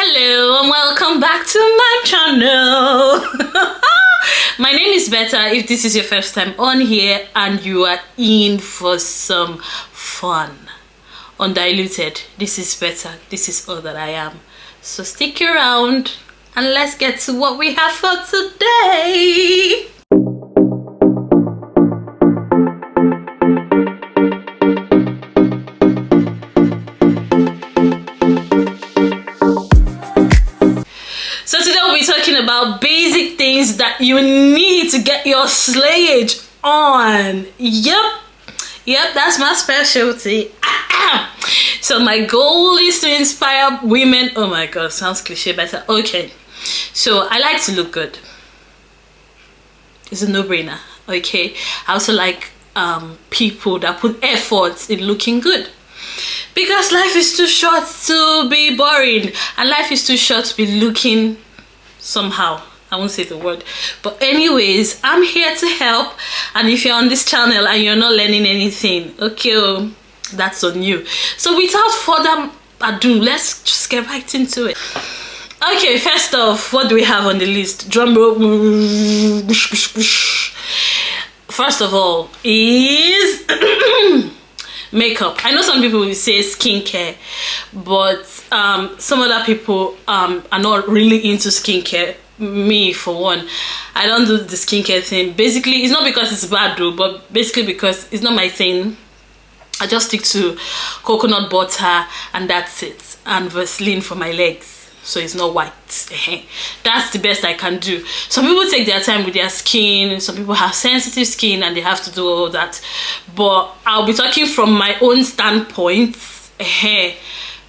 Hello and welcome back to my channel. My name is Betta if this is your first time on here and you are in for some fun. Undiluted, this is Betta, this is all that I am. So stick around and let's get to what we have for today. So today we'll be talking about basic things that you need to get your slayage on. Yep, that's my specialty. So my goal is to inspire women. Oh my god, sounds cliche, but okay. So I like to look good. It's a no-brainer. Okay, I also like people that put efforts in looking good. Because life is too short to be boring, and life is too short to be looking somehow. I won't say the word, but anyways, I'm here to help. And if you're on this channel and you're not learning anything, okay, that's on you. So without further ado, let's just get right into it. Okay, first off, what do we have on the list? Drum roll. First of all is makeup. I know some people will say skincare, but some other people are not really into skincare. Me for one, I don't do the skincare thing. Basically, it's not because it's bad though, but basically because it's not my thing. I just stick to coconut butter and that's it, and Vaseline for my legs so it's not white. That's the best I can do. Some people take their time with their skin, some people have sensitive skin and they have to do all that, but I'll be talking from my own standpoint.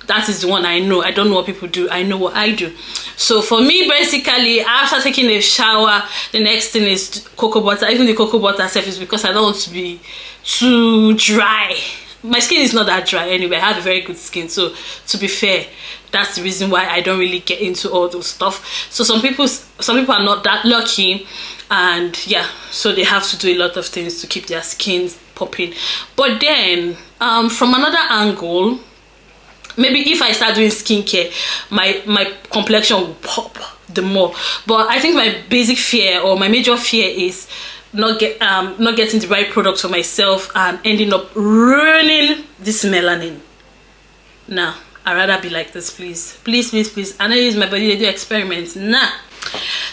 That is the one I know. I don't know what people do, I know what I do. So for me, basically, after taking a shower, the next thing is cocoa butter. Even the cocoa butter itself is because I don't want to be too dry. My skin is not that dry anyway. I have a very good skin, so to be fair, that's the reason why I don't really get into all those stuff. So some people are not that lucky, and yeah, so they have to do a lot of things to keep their skin popping. But then from another angle, maybe if I start doing skincare, my complexion will pop the more. But I think my basic fear, or my major fear, is not getting the right product for myself and ending up ruining this melanin. Nah, I'd rather be like this, please. Please. I know use my body to do experiments. Nah.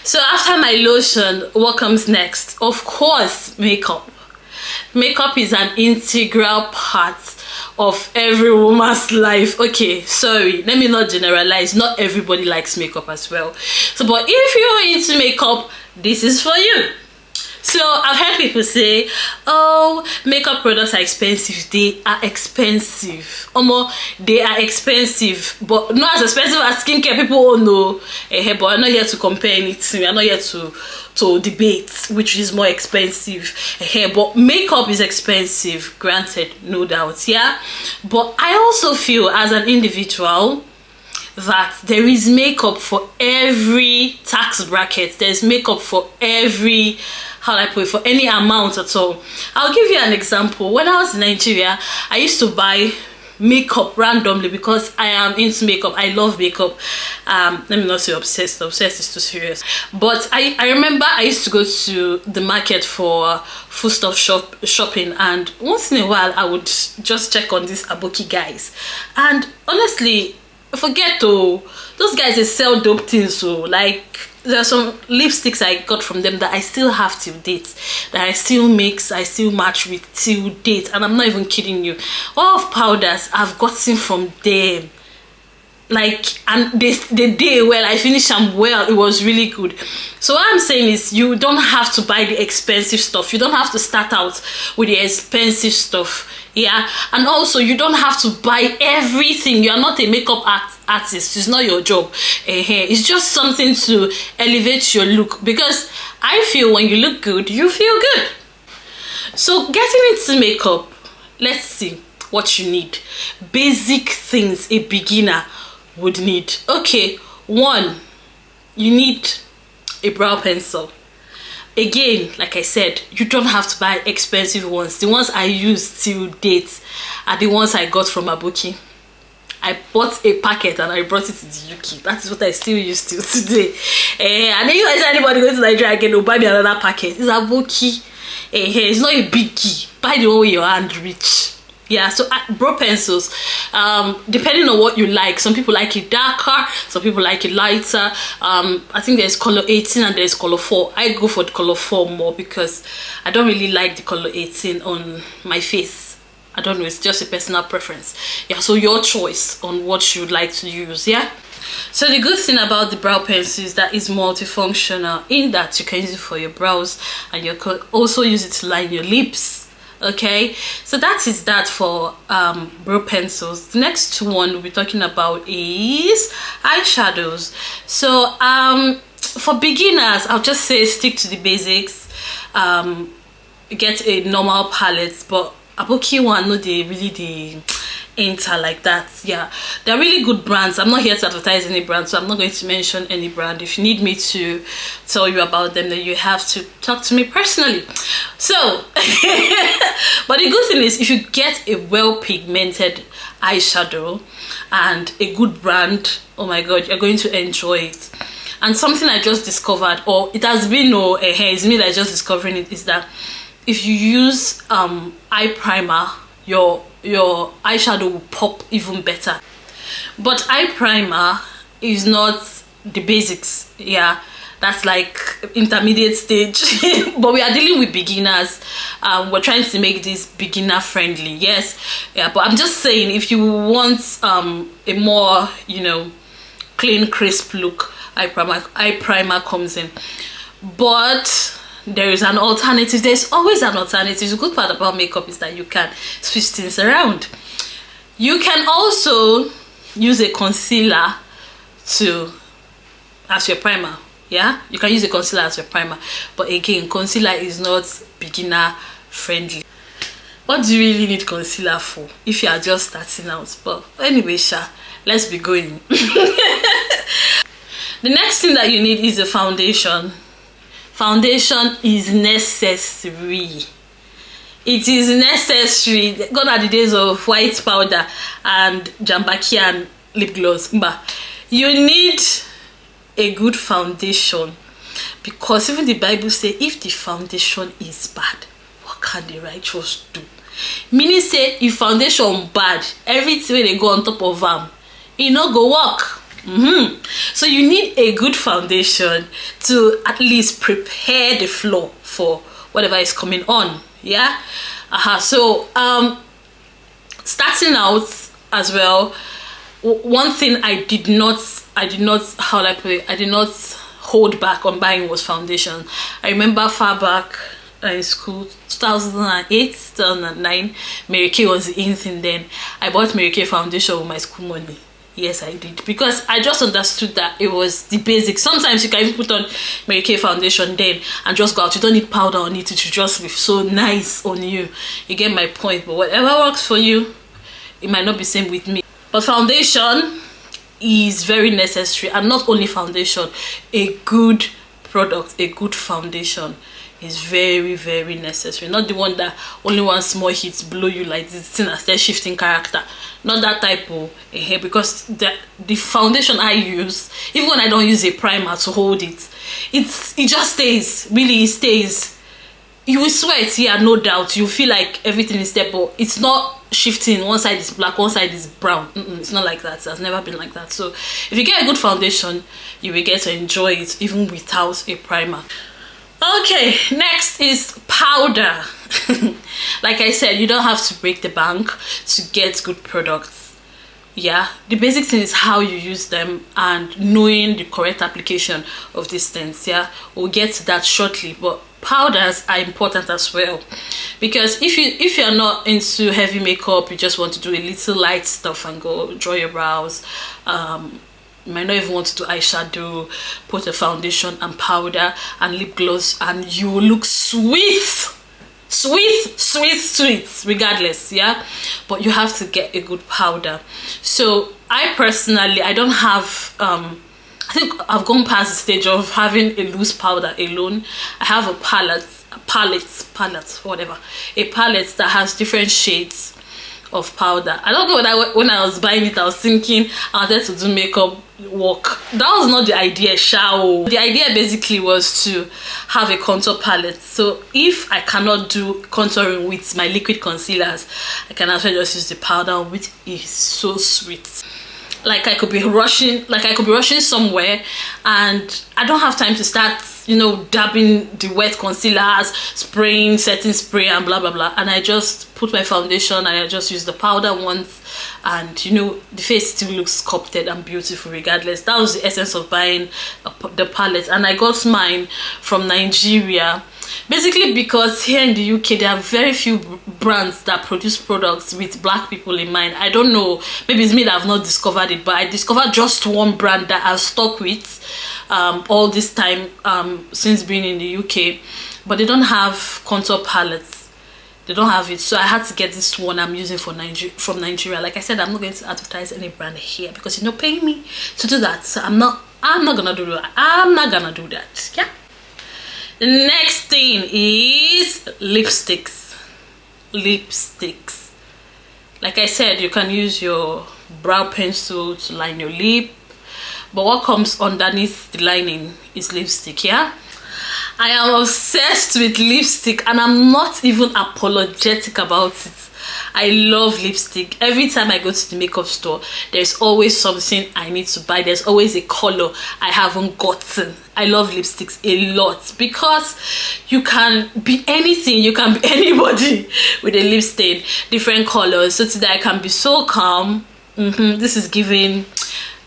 So after my lotion, what comes next? Of course, makeup. Makeup is an integral part of every woman's life. Okay, sorry, let me not generalize. Not everybody likes makeup as well. So, but if you're into makeup, this is for you. So I've heard people say, oh, makeup products are expensive. They are expensive. They are expensive, but not as expensive as skincare. People all know. But I'm not here to compare anything. I'm not here to debate which is more expensive. But makeup is expensive, granted, no doubt. Yeah, but I also feel as an individual that there is makeup for every tax bracket. There's makeup for every, how do I put it, for any amount at all. I'll give you an example. When I was in Nigeria, I used to buy makeup randomly because I am into makeup. I love makeup. Let me not say obsessed. Obsessed is too serious. But I remember I used to go to the market for foodstuff shopping, and once in a while I would just check on these aboki guys. And honestly, forget those guys, they sell dope things. So like, there are some lipsticks I got from them that I still have till date, that I still mix, I still match with till date, and I'm not even kidding you. All of powders I've gotten from them, like, and they did well. I finished them well. It was really good. So what I'm saying is, you don't have to buy the expensive stuff. You don't have to start out with the expensive stuff. Yeah, and also you don't have to buy everything. You are not a makeup artist. It's not your job. It's just something to elevate your look, because I feel when you look good, you feel good. So getting into makeup, let's see what you need. Basic things a beginner would need. Okay, one, you need a brow pencil. Again, like I said, you don't have to buy expensive ones. The ones I use till date are the ones I got from Aboki. I bought a packet and I brought it to the UK. That is what I still use till today. And then you guys, anybody going to Nigeria again will buy me another packet. It's a boki. It's not a big key. Buy the one with your hand reach. Yeah, so brow pencils, depending on what you like. Some people like it darker, some people like it lighter. I think there's color 18 and there's color 4. I go for the color 4 more because I don't really like the color 18 on my face. I don't know, it's just a personal preference. Yeah, so your choice on what you'd like to use. Yeah, so the good thing about the brow pencil is that it's multifunctional, in that you can use it for your brows and you could also use it to line your lips. Okay, so that is that for brow pencils. The next one we'll be talking about is eyeshadows. So for beginners, I'll just say stick to the basics. Get a normal palette, but aboki one, no, they really enter like that. Yeah, they're really good brands. I'm not here to advertise any brand, so I'm not going to mention any brand. If you need me to tell you about them, then you have to talk to me personally. So but the good thing is, if you get a well pigmented eyeshadow and a good brand, oh my god, you're going to enjoy it. And something I just discovered, or it has been it's me that just discovering it, is that if you use eye primer, your eyeshadow will pop even better. But eye primer is not the basics. Yeah, that's like intermediate stage. But we are dealing with beginners. We're trying to make this beginner friendly. Yes, yeah, but I'm just saying, if you want a more, you know, clean, crisp look, eye primer comes in. But there is an alternative. There's always an alternative. The good part about makeup is that you can switch things around. You can also use a concealer as your primer. Yeah, you can use a concealer as your primer, but again, concealer is not beginner friendly. What do you really need concealer for if you are just starting out? But anyway, let's be going. The next thing that you need is a foundation. Foundation is necessary. It is necessary. Gone are the days of white powder and jambaki and lip gloss. But you need a good foundation, because even the Bible says, if the foundation is bad, what can the righteous do? Meaning say, if foundation bad, everything they go on top of them, it no go work. So you need a good foundation to at least prepare the floor for whatever is coming on. Yeah. So starting out as well, one thing I did not hold back on buying was foundation. I remember far back in school, 2008 2009, Mary Kay was the in thing then. I bought Mary Kay foundation with my school money. Yes, I did, because I just understood that it was the basics. Sometimes you can even put on Mary Kay foundation then and just go out. You don't need powder on it. It should just be so nice on you. You get my point. But whatever works for you, it might not be same with me. But foundation is very necessary, and not only foundation, a good product, a good foundation is very, very necessary. Not the one that only one small hit blow you like this thing and start shifting character. Not that type of because the foundation I use, even when I don't use a primer to hold it, it just stays. Really, it stays. You will sweat, yeah, no doubt. You feel like everything is there, but it's not shifting. One side is black, one side is brown. It's not like that. It has never been like that. So if you get a good foundation, you will get to enjoy it even without a primer. Okay, next is powder. Like I said, you don't have to break the bank to get good products. Yeah, the basic thing is how you use them and knowing the correct application of these things. Yeah, we'll get to that shortly, but powders are important as well, because if you're not into heavy makeup, you just want to do a little light stuff and go draw your brows, you might not even want to do eyeshadow, put a foundation and powder and lip gloss, and you will look sweet regardless. Yeah, but you have to get a good powder. So I personally, I don't have I think I've gone past the stage of having a loose powder alone. I have a palette that has different shades of powder. I don't know when I was buying it, I was thinking I wanted to do makeup work. That was not the idea, shao. The idea basically was to have a contour palette. So if I cannot do contouring with my liquid concealers, I can actually just use the powder, which is so sweet. Like I could be rushing somewhere and I don't have time to start, you know, dabbing the wet concealers, spraying setting spray and blah blah blah, and I just put my foundation and I just use the powder once, and you know, the face still looks sculpted and beautiful regardless. That was the essence of buying the palette, and I got mine from Nigeria. Basically because here in the UK there are very few brands that produce products with black people in mind. I don't know, maybe it's me that have not discovered it, but I discovered just one brand that I've stuck with all this time since being in the UK, but they don't have contour palettes. They don't have it, so I had to get this one I'm using from Nigeria. Like I said, I'm not going to advertise any brand here because you're not paying me to do that, so I'm not gonna do that. I'm not gonna do that. Yeah. The next thing is lipsticks. Like I said, you can use your brow pencil to line your lip, but what comes underneath the lining is lipstick. Yeah, I am obsessed with lipstick and I'm not even apologetic about it. I love lipstick. Every time I go to the makeup store, there's always something I need to buy. There's always a color I haven't gotten. I love lipsticks a lot because you can be anything, you can be anybody with a lip stain, different colors. So today I can be so calm. This is giving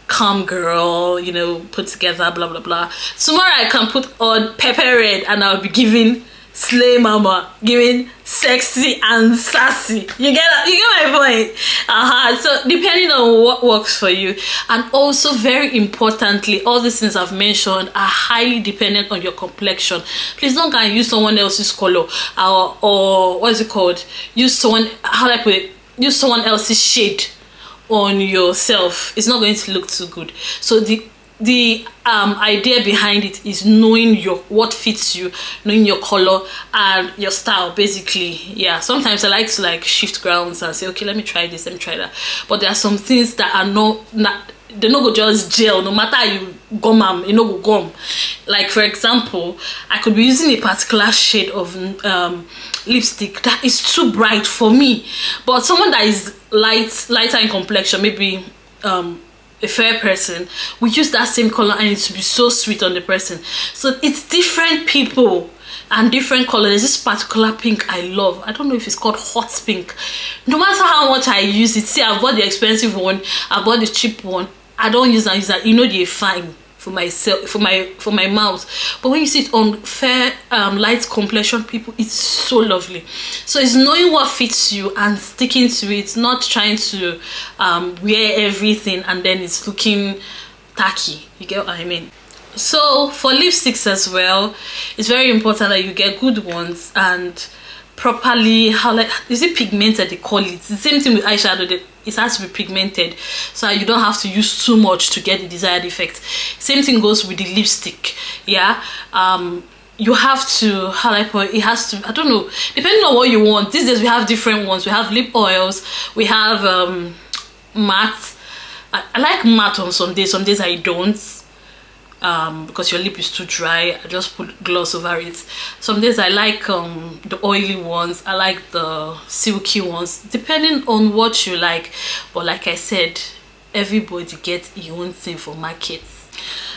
calm girl, you know, put together, blah blah blah. Tomorrow I can put on pepper red and I'll be giving slay mama, giving sexy and sassy. You get my point. So depending on what works for you, and also very importantly, all these things I've mentioned are highly dependent on your complexion. Please don't go and use someone else's color or what is it called, use someone, how do I put it, use someone else's shade on yourself. It's not going to look too good. So the idea behind it is knowing what fits you, knowing your color and your style, basically. Yeah, sometimes I like to like shift grounds and say, okay, let me try this, let me try that, but there are some things that are not they no go just gel. No matter how you gum am, you no go gum. Like for example, I could be using a particular shade of lipstick that is too bright for me, but someone that is lighter in complexion, maybe a fair person, we use that same color and it to be so sweet on the person. So it's different people and different colors. There's this particular pink I love. I don't know if it's called hot pink. No matter how much I use it, see, I've bought the expensive one, I bought the cheap one, I don't use that. You know, they're fine for myself, for my mouth, but when you see it on fair light complexion people, it's so lovely. So it's knowing what fits you and sticking to it, not trying to wear everything and then it's looking tacky. You get what I mean? So for lipsticks as well, it's very important that you get good ones and properly, is it pigmented, they call it. It's the same thing with eyeshadow, it has to be pigmented so you don't have to use too much to get the desired effect. Same thing goes with the lipstick. Yeah, you have to, it has to, I don't know, depending on what you want. These days we have different ones. We have lip oils, we have matte. I like matte on some days I don't. Because your lip is too dry, I just put gloss over it. Some days I like the oily ones, I like the silky ones, depending on what you like. But like I said, everybody gets their own thing for markets.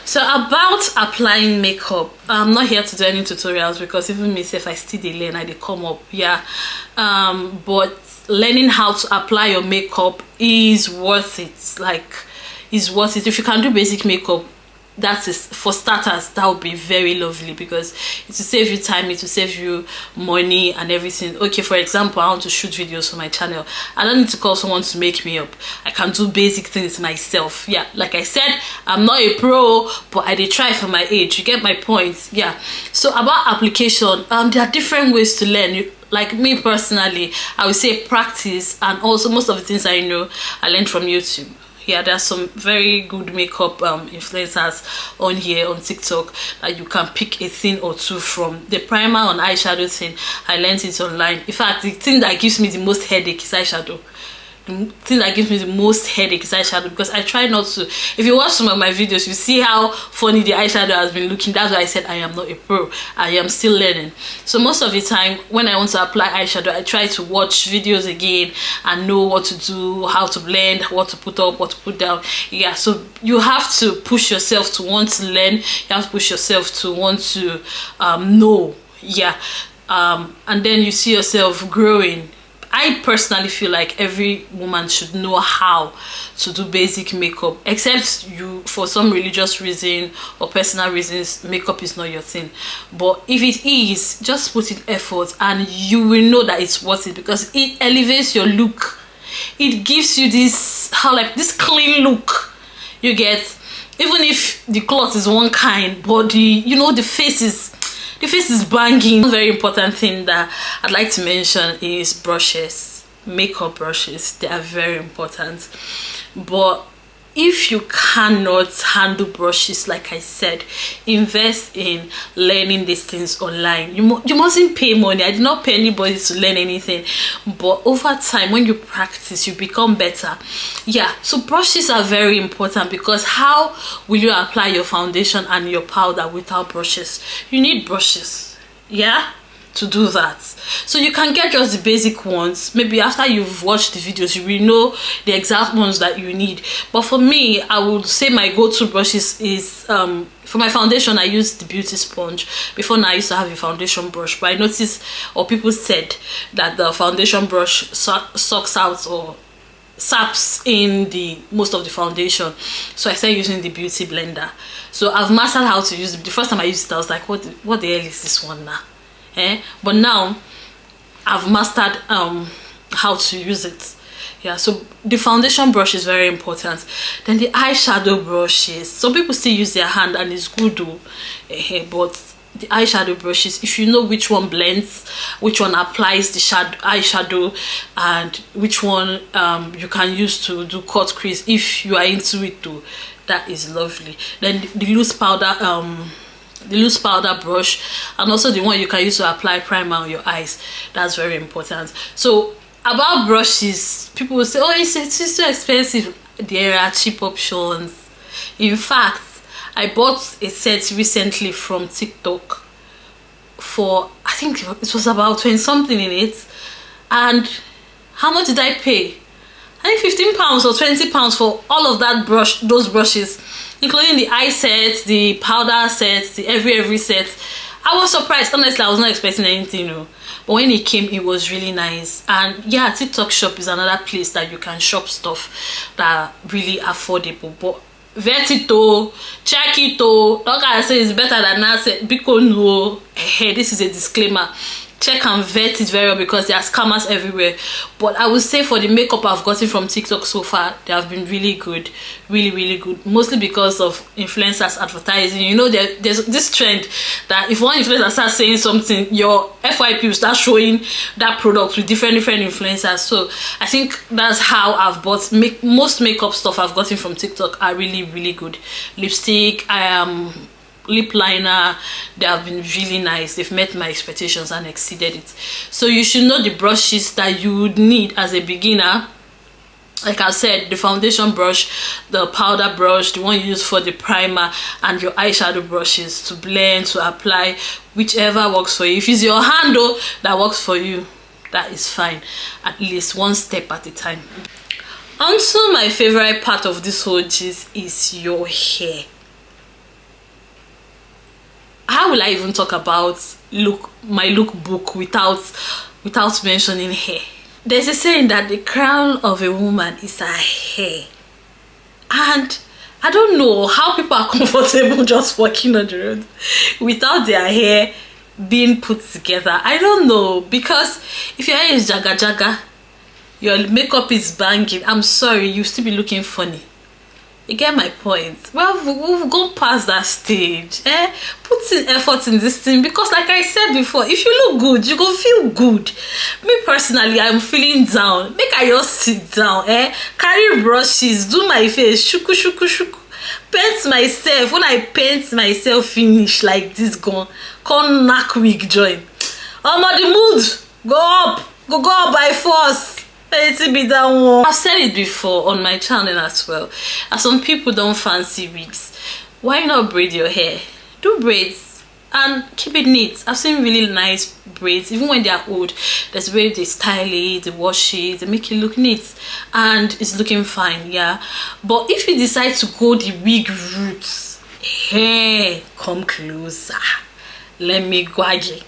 So about applying makeup, I'm not here to do any tutorials because even myself, I still learn, I come up. Yeah, but learning how to apply your makeup is worth it. Like, is worth it. If you can do basic makeup, that is, for starters, that would be very lovely because it will save you time, it will save you money and everything. Okay, for example, I want to shoot videos for my channel. I don't need to call someone to make me up. I can do basic things myself. Yeah, like I said, I'm not a pro, but I did try for my age. You get my point? Yeah. So about application, there are different ways to learn. Like me personally, I would say practice, and also most of the things I know I learned from YouTube. Yeah, there's some very good makeup influencers on here on TikTok that you can pick a thing or two from. The primer on eyeshadow thing, I learned it online. In fact, the thing that gives me the most headache is eyeshadow. the thing that gives me the most headache is eyeshadow, because I try not to. If you watch some of my videos, you see how funny the eyeshadow has been looking. That's why I said I am not a pro. I am still learning. So most of the time when I want to apply eyeshadow, I try to watch videos again and know what to do, how to blend, what to put up, what to put down. Yeah, so you have to push yourself to want to learn. You have to push yourself to want to know. Yeah, and then you see yourself growing. I personally feel like every woman should know how to do basic makeup, except you, for some religious reason or personal reasons, makeup is not your thing. But if it is, just put in effort and you will know that it's worth it, because it elevates your look. It gives you this, this clean look you get, even if the cloth is one kind, but the face is banging. One very important thing that I'd like to mention is brushes, makeup brushes. They are very important. But if you cannot handle brushes, like I said, invest in learning these things online. You mustn't pay money. I did not pay anybody to learn anything, but over time, when you practice, you become better. Yeah, so brushes are very important, because how will you apply your foundation and your powder without brushes? You need brushes, yeah, to do that. So you can get just the basic ones. Maybe after you've watched the videos, you will know the exact ones that you need. But for me, I would say my go-to brushes is for my foundation, I use the beauty sponge. Before now, I used to have a foundation brush, but I noticed, or people said, that the foundation brush sucks out or saps in most of the foundation. So I started using the beauty blender. So I've mastered how to use it. The first time I used it, I was like, what the hell is this one now? But now I've mastered how to use it. Yeah, so the foundation brush is very important. Then the eyeshadow brushes, some people still use their hand and it's good though, but the eyeshadow brushes, if you know which one blends, which one applies the eyeshadow, and which one you can use to do cut crease, if you are into it too, that is lovely. Then the loose powder brush, and also the one you can use to apply primer on your eyes. That's very important. So about brushes, people will say, oh, it's too expensive. There are cheap options. In fact, I bought a set recently from TikTok for, I think it was about 20 something in it. And how much did I pay? I think £15 or £20 for all of that those brushes, including the eye set, the powder set, the every set. I was surprised. Honestly, I was not expecting anything new. But when it came, it was really nice. And yeah, TikTok shop is another place that you can shop stuff that are really affordable. But vet it though, check it though. Like I say, it's better than I said, because no, hey, this is a disclaimer. Check and vet it very well, because there are scammers everywhere. But I would say for the makeup I've gotten from TikTok so far, they have been really good, really good, mostly because of influencers advertising. You know, there's this trend that if one influencer starts saying something, your FYP will start showing that product with different influencers. So I think that's how I've bought most makeup stuff I've gotten from TikTok are really good. Lipstick, lip liner, they have been really nice. They've met my expectations and exceeded it. So you should know the brushes that you would need as a beginner. Like I said, the foundation brush, the powder brush, the one you use for the primer, and your eyeshadow brushes to blend, to apply, whichever works for you. If it's your hand though that works for you, that is fine. At least one step at a time. Also, my favorite part of this whole gist is your hair. How will I even talk about my lookbook without mentioning hair? There's a saying that the crown of a woman is her hair, and I don't know how people are comfortable just walking on the road without their hair being put together. I don't know, because if your hair is jaga, your makeup is banging, I'm sorry, you still be looking funny. You get my point? Well, we've gone past that stage. Put in effort in this thing, because like I said before, if you look good, you go feel good. Me personally, I'm feeling down. Make I just sit down, carry brushes, do my face, shuku, paint myself. When I paint myself finish like this, come knack wig join. The mood go up by force. It's be that one. I've said it before on my channel as well. And some people don't fancy wigs. Why not braid your hair? Do braids and keep it neat. I've seen really nice braids, even when they are old. There's way they style it, they wash it, they make it look neat, and it's looking fine. Yeah, but if you decide to go the wig route, hey, come closer. Let me guide you.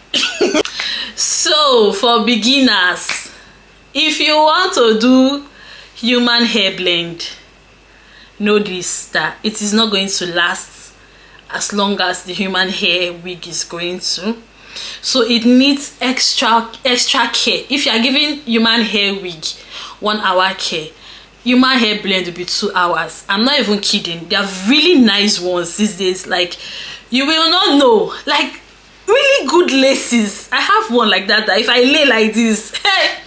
So for beginners, if you want to do human hair blend, know this, that it is not going to last as long as the human hair wig is going to. So it needs extra care. If you are giving human hair wig 1 hour care, human hair blend will be 2 hours. I'm not even kidding. They are really nice ones these days. Like, you will not know. Like, really good laces. I have one like that if I lay like this, hey,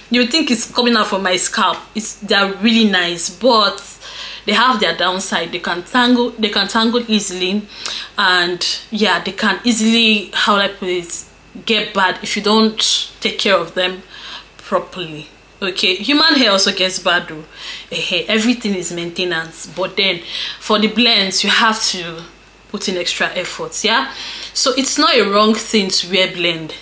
you think it's coming out from my scalp. They're really nice, but they have their downside. They can tangle easily, and yeah, they can easily, how I put it, get bad if you don't take care of them properly. Okay, human hair also gets bad though. Everything is maintenance, but then for the blends you have to put in extra efforts. Yeah, so it's not a wrong thing to wear blend.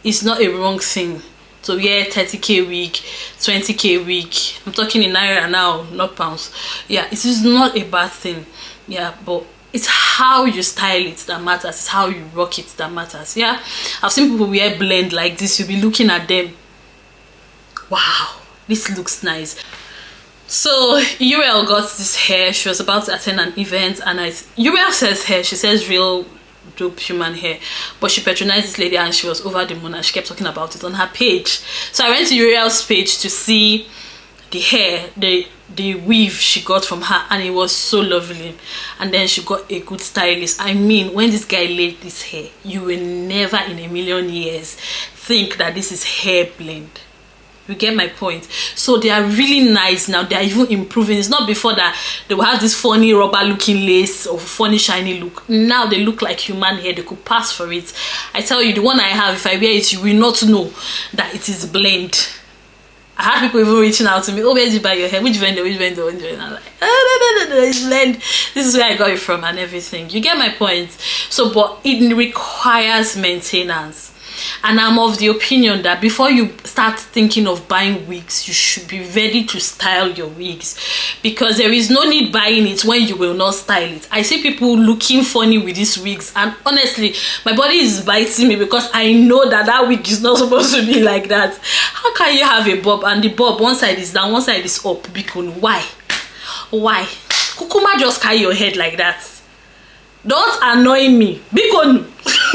It's not a wrong thing to wear 30k wig, 20k wig. I'm talking in naira now, not pounds. Yeah, it is not a bad thing. Yeah, but it's how you style it that matters. It's how you rock it that matters. Yeah, I've seen people wear blend like this. You'll be looking at them, wow, this looks nice. So Uriel got this hair. She was about to attend an event, and Uriel says hair, she says real dope human hair, but she patronized this lady and she was over the moon, and she kept talking about it on her page. So I went to Uriel's page to see the hair, the weave she got from her, and it was so lovely. And then she got a good stylist. I mean, when this guy laid this hair, you will never in a million years think that this is hair blend. You get my point? So they are really nice now. They are even improving. It's not before that they will have this funny rubber looking lace or funny shiny look. Now they look like human hair. They could pass for it. I tell you, the one I have, if I wear it, you will not know that it is blend. I had people even reaching out to me, oh, where did you buy your hair? Which vendor? Which vendor? Which vendor? I'm like, oh, no, it's blend. This is where I got it from and everything. You get my point? So, but it requires maintenance. And I'm of the opinion that before you start thinking of buying wigs, you should be ready to style your wigs, because there is no need buying it when you will not style it. I see people looking funny with these wigs, and honestly, my body is biting me because I know that that wig is not supposed to be like that. How can you have a bob and the bob one side is down, one side is up? Because why? Kukuma, just carry your head like that. Don't annoy me. Because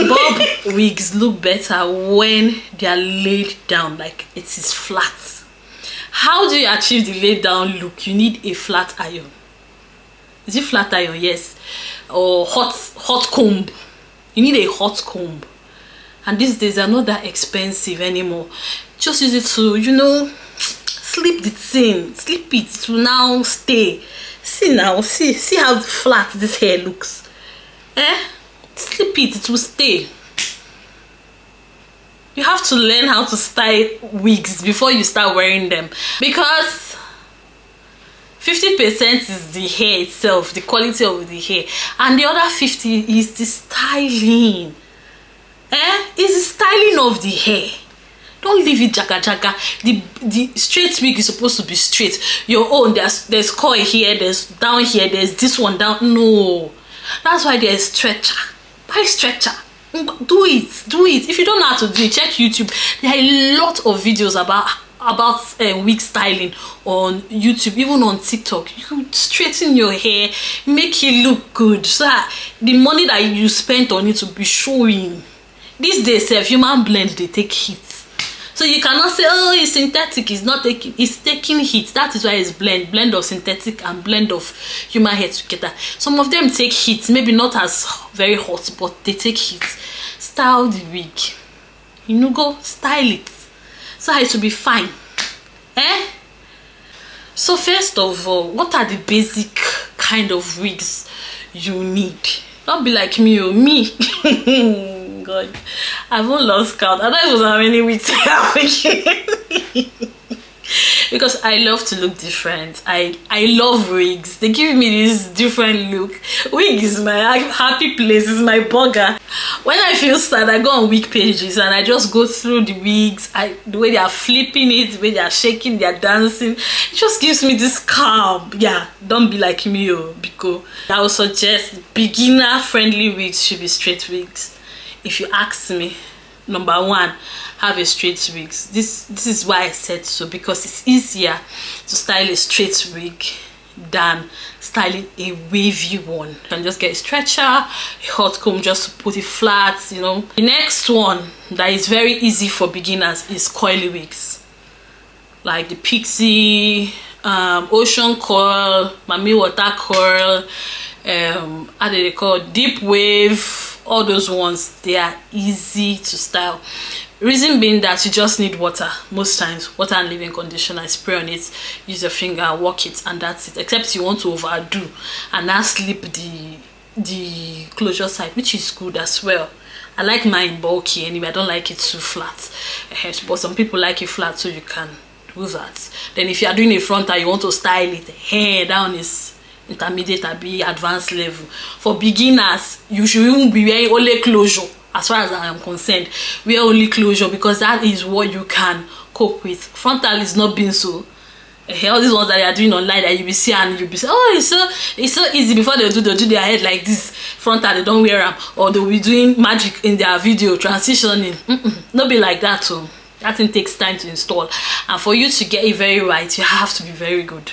bob wigs look better when they are laid down, like it is flat. How do you achieve the laid down look? You need a flat iron. Is it flat iron? Yes. Or hot comb. You need a hot comb. And these days are not that expensive anymore. Just use it to, you know, slip the thing, slip it to now stay. See now, see how flat this hair looks. Slip it will stay. You have to learn how to style wigs before you start wearing them, because 50% is the hair itself, the quality of the hair, and the other 50% is the styling. Is the styling of the hair. Don't leave it jaga. The straight wig is supposed to be straight. Your own, there's coil here, there's down here, there's this one down. No, that's why there's stretcher. Buy stretcher. Do it. If you don't know how to do it, check YouTube. There are a lot of videos about wig styling on YouTube, even on TikTok. You can straighten your hair, make it look good, so that the money that you spent on it will be showing. These days, human blend, they take heat. So you cannot say, oh, it's synthetic, it's not taking, it's taking heat. That is why it's blend of synthetic and blend of human hair together. Some of them take heat, maybe not as very hot, but they take heat. Style the wig. You know, go style it, so it will be fine. So first of all, what are the basic kind of wigs you need? Don't be like me, oh me. God, I haven't lost count. I don't even know how many wigs I have. because I love to look different. I love wigs. They give me this different look. Wig is my happy place, is my burger. When I feel sad, I go on wig pages and I just go through the wigs. The way they are flipping it, the way they are shaking, they are dancing, it just gives me this calm. Yeah, don't be like me, because I would suggest beginner friendly wigs should be straight wigs. If you ask me, number one, have a straight wig. This is why I said so, because it's easier to style a straight wig than styling a wavy one. You can just get a stretcher, a hot comb, just to put it flat, you know. The next one that is very easy for beginners is coily wigs, like the Pixie, Ocean Coil, Mami Water Coil, how do they call it? Deep Wave. All those ones, they are easy to style. Reason being that you just need water. Most times, water and leave-in conditioner, spray on it, use your finger, work it, and that's it. Except you want to overdo and now slip the closure side, which is good as well. I like mine bulky anyway. I don't like it too flat, but some people like it flat, so you can do that. Then if you are doing a frontal, you want to style it, hair down is intermediate or be advanced level. For beginners, you should even be wearing only closure. As far as I am concerned, wear only closure, because that is what you can cope with. Frontal is not being so. All these ones that they are doing online that you will see and you'll be saying, oh, it's so easy. Before they'll do their head like this. Frontal, they don't wear them, or they'll be doing magic in their video transitioning. Not be like that too. That thing takes time to install, and for you to get it very right, you have to be very good.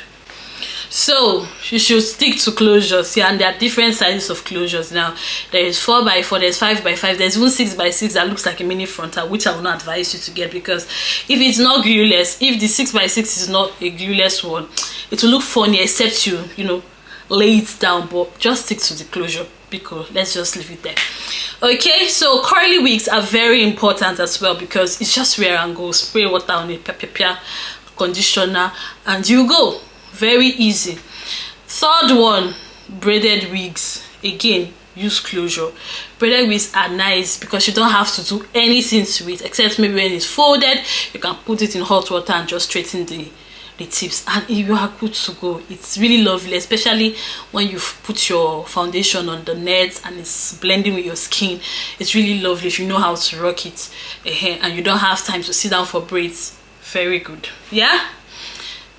So you should stick to closures. Yeah, and there are different sizes of closures now. There is 4x4, there's 5x5, there's even 6x6 that looks like a mini frontal, which I will not advise you to get, because if it's not glueless, if the 6x6 is not a glueless one, it will look funny, except you know, lay it down. But just stick to the closure, because let's just leave it there. Okay, so curly wigs are very important as well, because it's just wear and go. Spray water on it, pepper, conditioner, and you go. Very easy. Third one, braided wigs. Again, use closure. Braided wigs are nice because you don't have to do anything to it, except maybe when it's folded, you can put it in hot water and just straighten the tips, and you are good to go. It's really lovely, especially when you've put your foundation on the net and it's blending with your skin. It's really lovely if you know how to rock it, and you don't have time to sit down for braids. Very good. Yeah.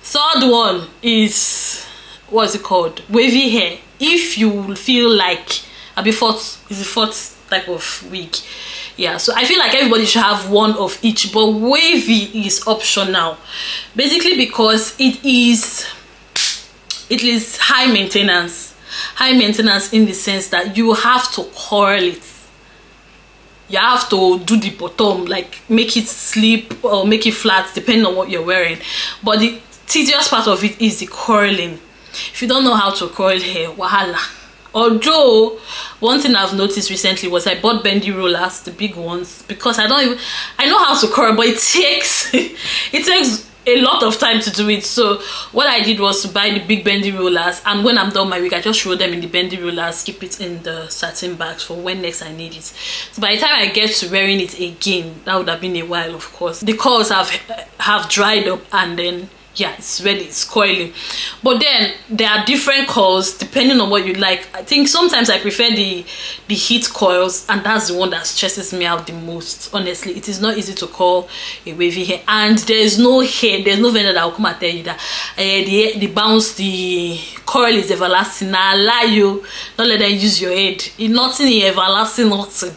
Third one is, what's it called? Wavy hair. If you feel like the fourth type of wig. Yeah, so I feel like everybody should have one of each, but wavy is optional, basically because it is high maintenance in the sense that you have to curl it. You have to do the bottom, like make it slip or make it flat depending on what you're wearing, but the tedious part of it is the curling. If you don't know how to curl hair, wahala. Although one thing I've noticed recently was I bought bendy rollers, the big ones, because I know how to curl, but it takes a lot of time to do it. So what I did was to buy the big bendy rollers, and when I'm done my wig, I just roll them in the bendy rollers, keep it in the satin bags for when next I need it. So by the time I get to wearing it again, that would have been a while, of course. The curls have dried up, and then yeah, it's ready, it's coiling. But then there are different coils depending on what you like. I think sometimes I prefer the heat coils, and that's the one that stresses me out the most. Honestly, it is not easy to curl a wavy hair, and there's no vendor that will come and tell you that the bounce, the coil is everlasting. Nah, lie you, don't let them use your head. It's nothing everlasting, nothing.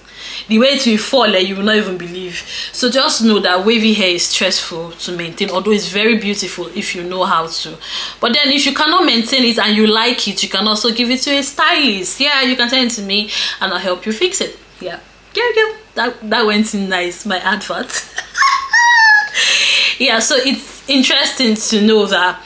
The way it will fall, you will not even believe. So just know that wavy hair is stressful to maintain, although it's very beautiful if you know how to. But then if you cannot maintain it and you like it, you can also give it to a stylist. Yeah, you can send it to me and I'll help you fix it. Yeah. That went in nice, my advert. Yeah, so it's interesting to know that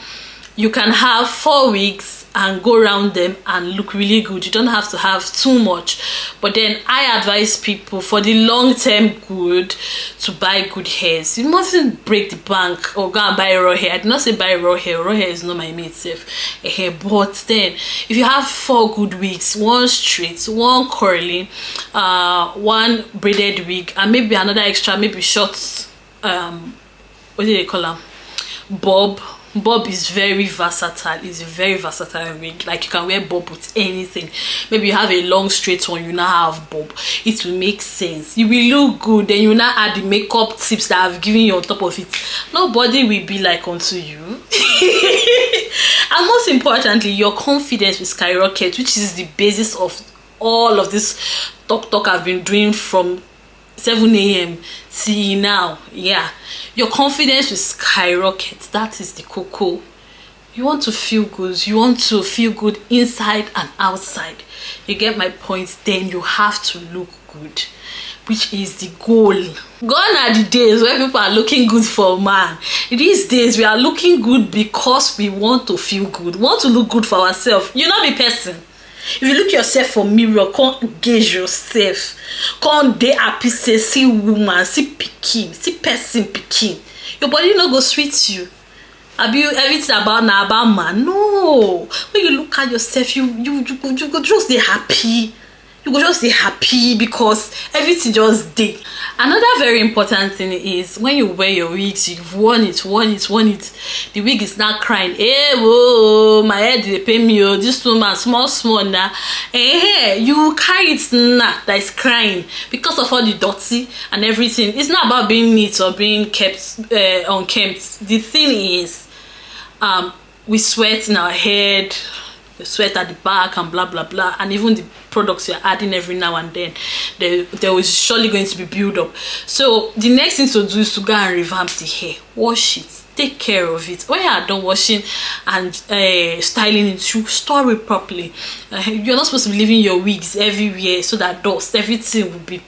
you can have 4 wigs and go around them and look really good. You don't have to have too much. But then I advise people, for the long-term good, to buy good hairs. You mustn't break the bank or go and buy raw hair. I did not say buy raw hair. Raw hair is not my mate safe. But then if you have 4 good wigs, 1 straight, 1 curly, 1 braided wig, and maybe another extra, maybe short, what do they call them, bob is very versatile. It's a very versatile wig. Like, you can wear bob with anything. Maybe you have a long straight one, you now have bob. It will make sense. You will look good. Then you now add the makeup tips that I've given you on top of it. Nobody will be like unto you. And most importantly, your confidence will skyrocket, which is the basis of all of this talk I've been doing from 7 a.m. till now. Yeah, your confidence will skyrocket. That is the cocoa. You want to feel good. You want to feel good inside and outside. You get my point? Then you have to look good, which is the goal. Gone are the days where people are looking good for a man. These days we are looking good because we want to feel good. We want to look good for ourselves. You not be person. If you look yourself for mirror, can't gauge yourself, can't dey happy say see woman, see pikin, see person pikin, your body no go sweet you. Abi everything about na about man. No, when you look at yourself, you go just dey happy. You go just dey happy because everything just dey. Another very important thing is when you wear your wigs, you've worn it. The wig is not crying. Hey, whoa, my head dey pain me. Oh, this woman small now. Hey, you carry it now that is crying because of all the dirty and everything. It's not about being neat or being kept unkempt. The thing is, we sweat in our head. Sweat at the back and blah blah blah, and even the products you're adding every now and then, there is surely going to be build up. So the next thing to do is to go and revamp the hair, wash it, take care of it. When you are done washing and styling it, you store it properly. You're not supposed to be leaving your wigs everywhere so that dust, everything will be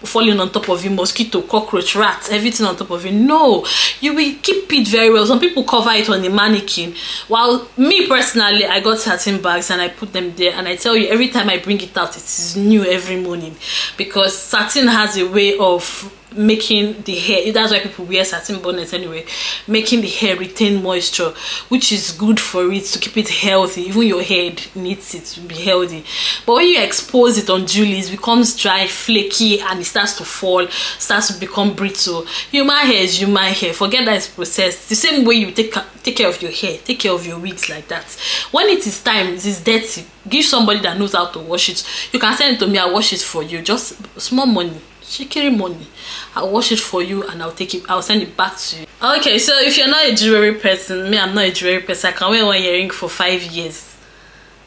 falling on top of you, mosquito, cockroach, rats, everything on top of you. No, you will keep it very well. Some people cover it on the mannequin, while me personally, I got satin bags and I put them there, and I tell you, every time I bring it out, it is new every morning, because satin has a way of making the hair, that's why people wear satin bonnets anyway, making the hair retain moisture, which is good for it to keep it healthy. Even your head needs it to be healthy. But when you expose it unduly, it becomes dry, flaky, and it starts to fall, starts to become brittle. Human hair is human hair. Forget that it's processed. The same way you take care of your hair, take care of your wigs like that. When it is time, it is dirty, give somebody that knows how to wash it. You can send it to me, I'll wash it for you. Just small money, shikiri money. I'll wash it for you and I'll send it back to you. Okay, so if you're not a jewelry person, me, I'm not a jewelry person. I can wear one earring for 5 years.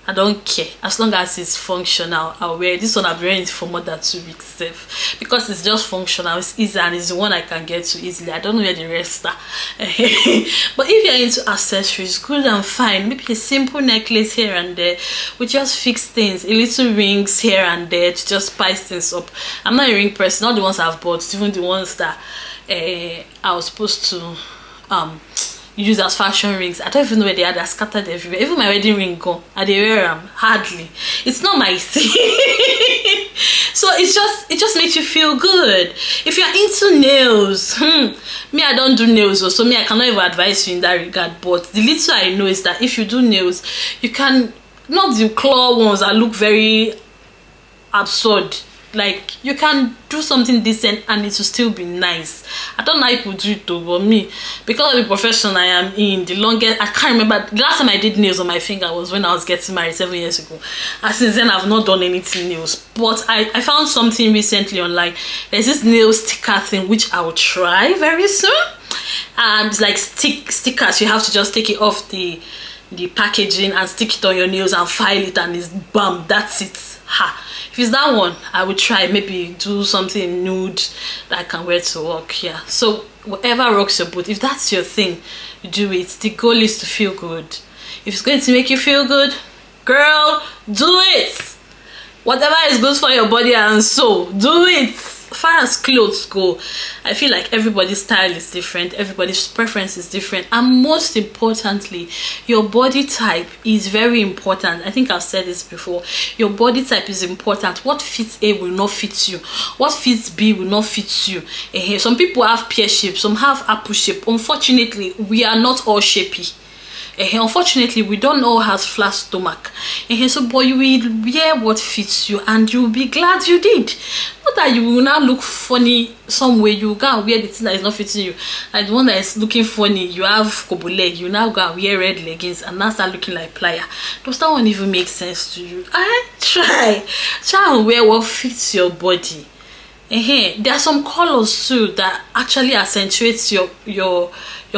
I don't care. As long as it's functional, I'll wear it. This one I've been wearing it for more than 2 weeks safe, because it's just functional, it's easy, and it's the one I can get to easily. I don't know where the rest are. But if you're into accessories, good and fine. Maybe a simple necklace here and there. We just fix things, a little rings here and there to just spice things up. I'm not a ring person, not the ones I've bought, even the ones that I was supposed to use as fashion rings. I don't even know where they are. They're scattered everywhere. Even my wedding ring gone, I dey wear them hardly. It's not my thing. So it just makes you feel good. If you're into nails, me, I don't do nails, so me, I cannot even advise you in that regard. But the little I know is that if you do nails, you can, not the claw ones that look very absurd. Like, you can do something decent and it will still be nice. I don't know how people do it though, but me, because of the profession I am in, the longest, I can't remember, the last time I did nails on my finger was when I was getting married 7 years ago. And since then, I've not done anything nails. But I found something recently online. There's this nail sticker thing, which I will try very soon. And it's like stickers. You have to just take it off the packaging and stick it on your nails and file it, and it's bam, that's it. Ha. If it's that one, I would try, maybe do something nude that I can wear to work. Yeah, so whatever rocks your boat, if that's your thing, do it. The goal is to feel good. If it's going to make you feel good, girl, do it. Whatever is good for your body and soul, do it. As far as clothes go, I feel like everybody's style is different, everybody's preference is different, and most importantly, your body type is very important. I think I've said this before. Your body type is important. What fits A will not fit you. What fits B will not fit you. Some people have pear shape, some have apple shape. Unfortunately, we are not all shapey. Unfortunately, we don't all have flat stomach. So, but you will wear what fits you, and you'll be glad you did. Not that you will now look funny some way. You go and wear the thing that is not fitting you. Like the one that is looking funny, you have kobo leg. You now go and wear red leggings and now start looking like plier. Does that one even make sense to you? Try and wear what fits your body. There are some colors too that actually accentuates your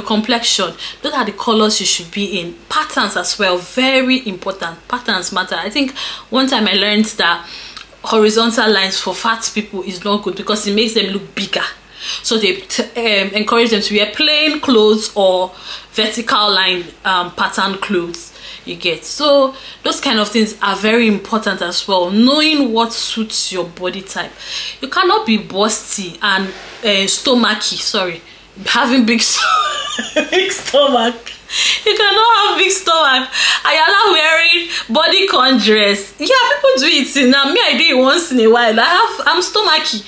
complexion. Those are the colors you should be in. Patterns as well, very important. Patterns matter. I think one time I learned that horizontal lines for fat people is not good because it makes them look bigger. So they encourage them to wear plain clothes or vertical line pattern clothes. You get, so those kind of things are very important as well. Knowing what suits your body type. You cannot be busty and stomachy, sorry, having big big stomach. You cannot have big stomach and you're not wearing bodycon dress. Yeah, people do it now. Me, I do it once in a while. I'm stomachy.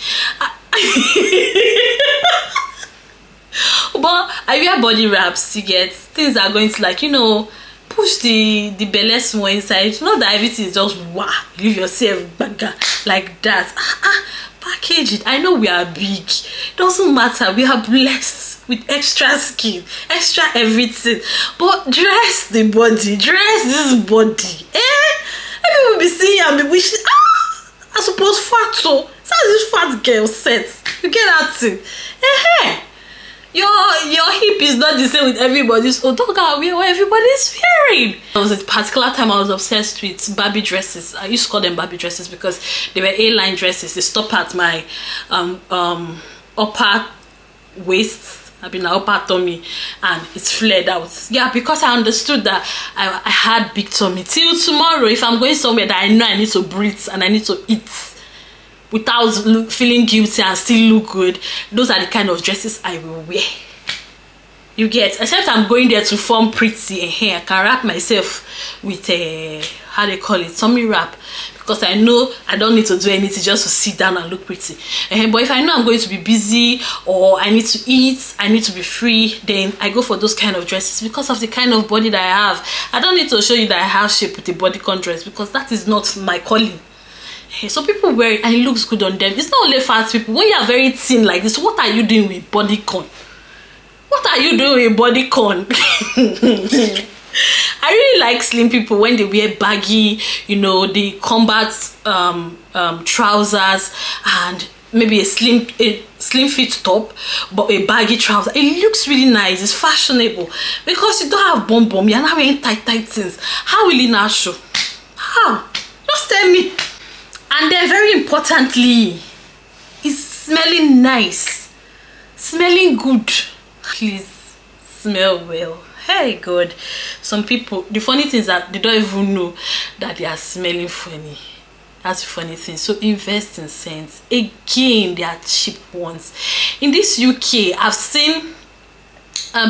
But I wear body wraps. You get, things are going to, like, you know, push the belly more inside. Not that everything is just wow, leave yourself bagger like that. Package it. I know we are big, doesn't matter. We are blessed with extra skin, extra everything, but dress the body, dress this body. Maybe we'll be seeing and be wishing, I suppose fat, so this fat girl set. You get that thing. Your hip is not the same with everybody, so don't go wear what everybody's wearing. There was a particular time I was obsessed with Barbie dresses. I used to call them Barbie dresses because they were A-line dresses. They stop at my upper waist, I mean upper tummy, and it's flared out. Yeah, because I understood that I had big tummy. Till tomorrow, if I'm going somewhere that I know I need to breathe and I need to eat without feeling guilty and still look good, those are the kind of dresses I will wear. You get, except I'm going there to form pretty and hair, I can wrap myself with a, how they call it, tummy wrap, because I know I don't need to do anything just to sit down and look pretty. But if I know I'm going to be busy or I need to eat, I need to be free, then I go for those kind of dresses because of the kind of body that I have. I don't need to show you that I have shape with a bodycon dress because that is not my calling. So people wear it and it looks good on them. It's not only fat people. When you are very thin like this, what are you doing with bodycon? What are you doing with bodycon? I really like slim people when they wear baggy, you know, the combat trousers and maybe a slim fit top but a baggy trouser. It looks really nice. It's fashionable because you don't have bum bum. You're not wearing tight things. How will it not show? How? Just tell me. And then very importantly, it's smelling nice, smelling good. Please smell well. Hey God, some people, the funny thing is that they don't even know that they are smelling funny. That's the funny thing. So invest in scents. Again, they are cheap ones. In this UK, I've seen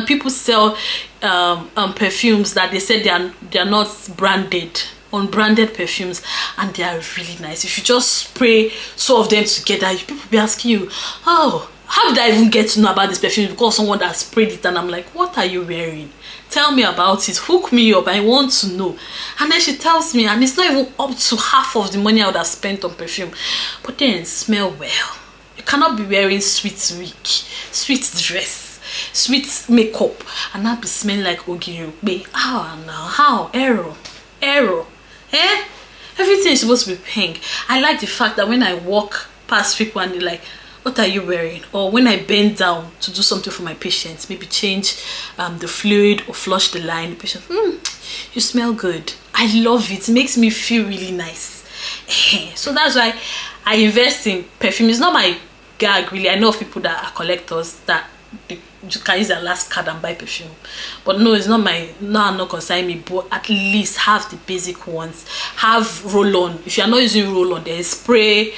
people sell perfumes that they said they are not branded, unbranded perfumes, and they are really nice. If you just spray two of them together, people will be asking you, oh, how did I even get to know about this perfume? Because someone that sprayed it, and I'm like, what are you wearing? Tell me about it. Hook me up. I want to know. And then she tells me, and it's not even up to half of the money I would have spent on perfume. But then smell well. You cannot be wearing sweet wig, sweet dress, sweet makeup, and not be smelling like ogiri. How now? How? Error. Everything is supposed to be pink. I like the fact that when I walk past people and they're like, what are you wearing? Or when I bend down to do something for my patients, maybe change the fluid or flush the line, the patient, you smell good. I love it. It makes me feel really nice. So that's why I invest in perfume. It's not my gag really. I know of people that are collectors that you can use their last card and buy perfume, but no, it's not my, not concerning me. But at least have the basic ones. Have roll-on. If you are not using roll-on, there is spray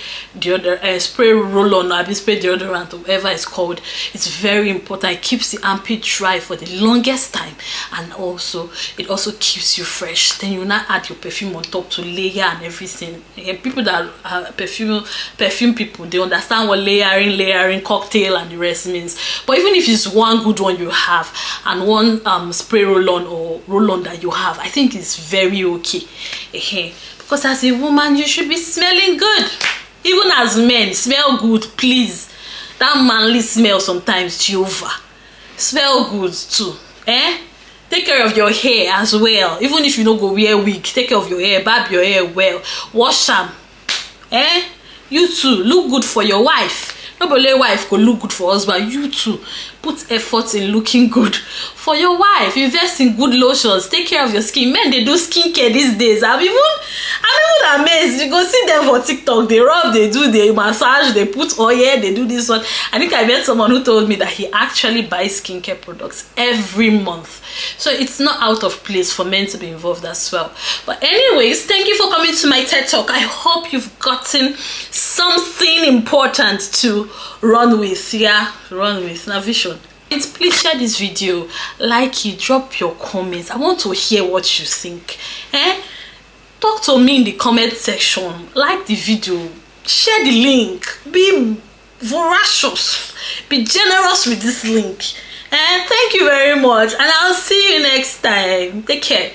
spray roll-on, or spray deodorant, or whatever it's called. It's very important. It keeps the armpit dry for the longest time, and also it also keeps you fresh. Then you now add your perfume on top to layer and everything. And people that are perfume people, they understand what layering, cocktail, and the rest means. But even if it's one good one you have and one spray roll-on or roll-on that you have, I think it's very okay. Because as a woman, you should be smelling good. Even as men, smell good, please. That manly smell sometimes, Jehovah. Smell good too. Take care of your hair as well. Even if you don't go wear wig, take care of your hair, barb your hair well, wash them. You too, look good for your wife. Nobody wife go look good for husband. You too, put effort in looking good for your wife. Invest in good lotions. Take care of your skin. Men, they do skincare these days. I'm even amazed. You go see them for TikTok. They rub, they do, they massage, they put oil, they do this one. I think I met someone who told me that he actually buys skincare products every month. So it's not out of place for men to be involved as well. But anyways, thank you for coming to my TED Talk. I hope you've gotten something important to run with. Run with now vision. Please share this video, like it, drop your comments. I want to hear what you think. Talk to me in the comment section. Like the video, share the link, be voracious, be generous with this link. And thank you very much, and I'll see you next time. Take care.